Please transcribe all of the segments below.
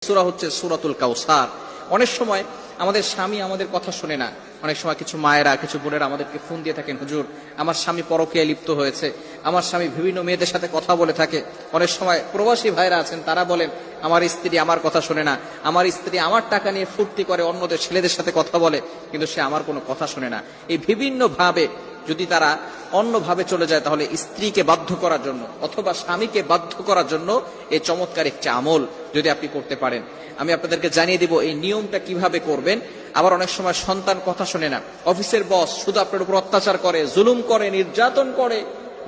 সূরা হচ্ছে সূরাতুল কাউসার। অনেক সময় আমাদের স্বামী আমাদের কথা শুনে না। অনেক সময় কিছু মায়েরা, কিছু বোনেরা আমাদেরকে ফোন দিয়ে থাকেন, হুজুর আমার স্বামী পরকীয়ায় লিপ্ত হয়েছে, আমার স্বামী বিভিন্ন মেয়েদের সাথে কথা বলে থাকে। অনেক সময় প্রবাসী ভাইরা আছেন, তারা বলেন আমার স্ত্রী আমার কথা শুনে না, আমার স্ত্রী আমার টাকা নিয়ে ফুর্তি করে অন্যদের ছেলেদের সাথে কথা বলে, কিন্তু সে আমার কোনো কথা শুনে না। এই বিভিন্ন ভাবে যদি তারা অন্যভাবে চলে যায়, তাহলে স্ত্রীকে বাধ্য করার জন্য অথবা স্বামীকে বাধ্য করার জন্য এই চমৎকার একটি আমল যদি আপনি করতে পারেন, আমি আপনাদেরকে জানিয়ে দিব এই নিয়মটা কিভাবে করবেন। আবার অনেক সময় সন্তান কথা শোনে না, অফিসের বস শুধু আপনার উপর অত্যাচার করে, জুলুম করে, নির্যাতন করে,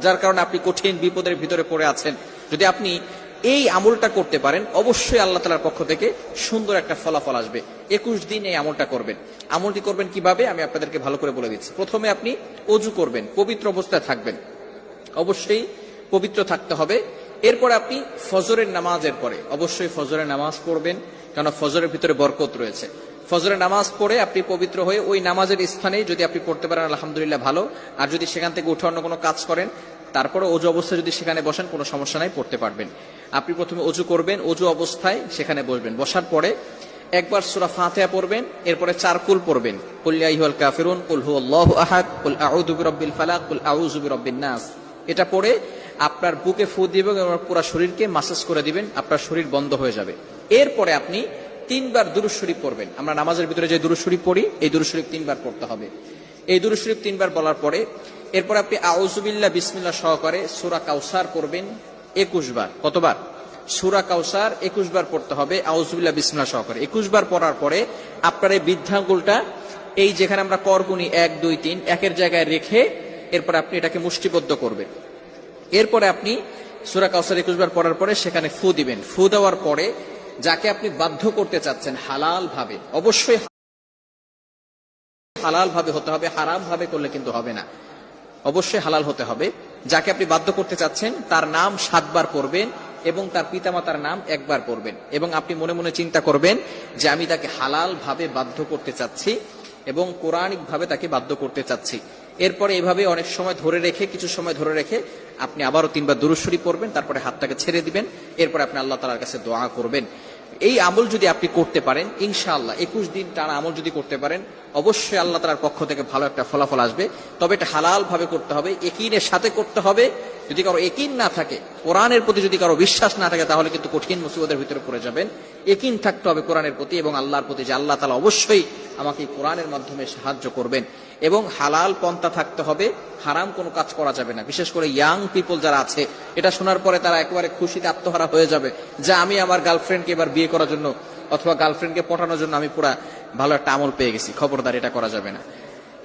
যার কারণে আপনি কঠিন বিপদের ভিতরে পড়ে আছেন। যদি আপনি এই আমলটা করতে পারেন, অবশ্যই আল্লাহ তাআলার পক্ষ থেকে সুন্দর একটা ফলাফল আসবে। 21 দিন এই আমলটা করবেন। আমলটি করবেন কিভাবে আমি আপনাদেরকে ভালো করে বলে দিচ্ছি। প্রথমে আপনি ওযু করবেন, পবিত্র অবস্থায় থাকবেন, অবশ্যই পবিত্র থাকতে হবে। এরপর আপনি ফজরের নামাজের পরে অবশ্যই ফজরের নামাজ পড়বেন, কারণ ফজরের ভিতরে বরকত রয়েছে। ফজরের নামাজ পড়ে আপনি পবিত্র হয়ে ওই নামাজের স্থানে যদি আপনি পড়তে পারেন আলহামদুলিল্লাহ ভালো। আর যদি সেখান থেকে উঠে অন্য কোনো কাজ করেন, তারপরে ওযু অবস্থায় যদি সেখানে বসেন, কোনো সমস্যা নাই, পড়তে পারবেন। আপনি প্রথমে ওযু করবেন, ওযু অবস্থায় সেখানে বসবেন। বসার পরে একবার সূরা ফাতিহা পড়বেন, এরপরে 4 কুল পড়বেন, কুল ইয়া আইয়ুহাল কাফিরুন, কুল হুয়াল্লাহু আহাদ, কুল আউযু বিরাব্বিল ফালাক, কুল আউযু বিরাব্বিন নাস। এটা পড়ে আপনার বুকে ফু দিবেন এবং পুরো শরীরকে মাসাজ করে দিবেন, আপনার শরীর বন্ধ হয়ে যাবে। এরপরে আপনি 3 বার দুরূদ শরীফ পড়বেন। আমরা নামাজের ভিতরে যে দুরূদ শরীফ পড়ি, এই দুরূদ শরীফ 3 বার পড়তে হবে। এই দুরূদ শরীফ 3 বার বলার পরে এরপর আপনি আউযু বিল্লাহ বিসমিল্লাহ সহকারে সূরা কাউসার পড়বেন 21 বার। কতবার? সূরা কাউসার 21 বার পড়তে হবে আউযু বিল্লাহ বিসমিল্লাহ সহকারে। 21 বার পড়ার পরে আপনার এই বৃদ্ধাঙ্গুলটা এই যেখানে আমরা করগুনি 1 2 3 একের জায়গায় রেখে এরপর আপনি এটাকে মুষ্টিবদ্ধ করবেন। এরপরে আপনি সূরা কাউসার 21 বার পড়ার পরে সেখানে ফু দিবেন। ফু দেওয়ার পরে যাকে আপনি বাধ্য করতে চাচ্ছেন হালাল ভাবে, অবশ্যই হালাল ভাবে হতে হবে, হারাম ভাবে করলে কিন্তু হবে না, অবশ্যই হালাল হতে হবে। যাকে আপনি বাধ্য করতে চাচ্ছেন তার নাম 7 বার পড়বেন এবং তার পিতামাতার নাম 1 বার পড়বেন, এবং আপনি মনে মনে চিন্তা করবেন যে আমি তাকে হালাল ভাবে বাধ্য করতে চাচ্ছি এবং কোরআনিক ভাবে তাকে বাধ্য করতে চাচ্ছি। এরপরে এভাবে অনেক সময় ধরে রেখে, কিছু সময় ধরে রেখে আপনি আবারও 3 বার দুরূদ শরীফ পড়বেন, তারপরে হাতটাকে ছেড়ে দিবেন। এরপরে আপনি আল্লাহ তাআলার কাছে দোয়া করবেন। এই আমল যদি আপনি করতে পারেন ইনশাআল্লাহ 21 দিন টানা আমল যদি করতে পারেন, অবশ্যই আল্লাহ তাআলার পক্ষ থেকে ভালো একটা ফলাফল আসবে। তবে এটা হালাল ভাবে করতে হবে, ইয়াকিনের সাথে করতে হবে। যদি কারো ইয়াকিন না থাকে, কোরআনের প্রতি যদি কারো বিশ্বাস না থাকে, তাহলে কিন্তু কঠিন মুসিবতের ভিতরে পড়ে যাবেন। ইয়াকিন থাকতে হবে কোরআনের প্রতি এবং আল্লাহর প্রতি, যে আল্লাহ তাআলা অবশ্যই আমাকে কোরআনের মাধ্যমে সাহায্য করবেন। এবং হালাল পন্থা থাকতে হবে, হারাম কোনো কাজ করা যাবে না। বিশেষ করে ইয়াং পিপল যারা আছে, এটা শোনার পরে তারা একেবারে খুশিতে আত্মহারা হয়ে যাবে যে আমি আমার গার্লফ্রেন্ডকে এবার বিয়ে করার জন্য অথবা গার্লফ্রেন্ডকে পটানোর জন্য আমি পুরা ভালো একটা আমল পেয়ে গেছি। খবরদার, এটা করা যাবে না।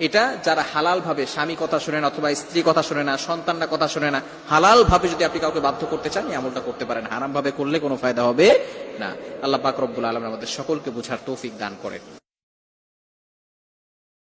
এটা যারা হালাল ভাবে, স্বামী কথা শোনে না অথবা স্ত্রী কথা শোনে না, সন্তানরা কথা শোনে না, হালাল ভাবে যদি আপনি কাউকে বাধ্য করতে চান, এই আমলটা করতে পারেন। হারাম ভাবে করলে কোনো ফায়দা হবে না। আল্লাহ পাক রব্বুল আলামিন আমাদের সকলকে বুঝার তৌফিক দান করেন।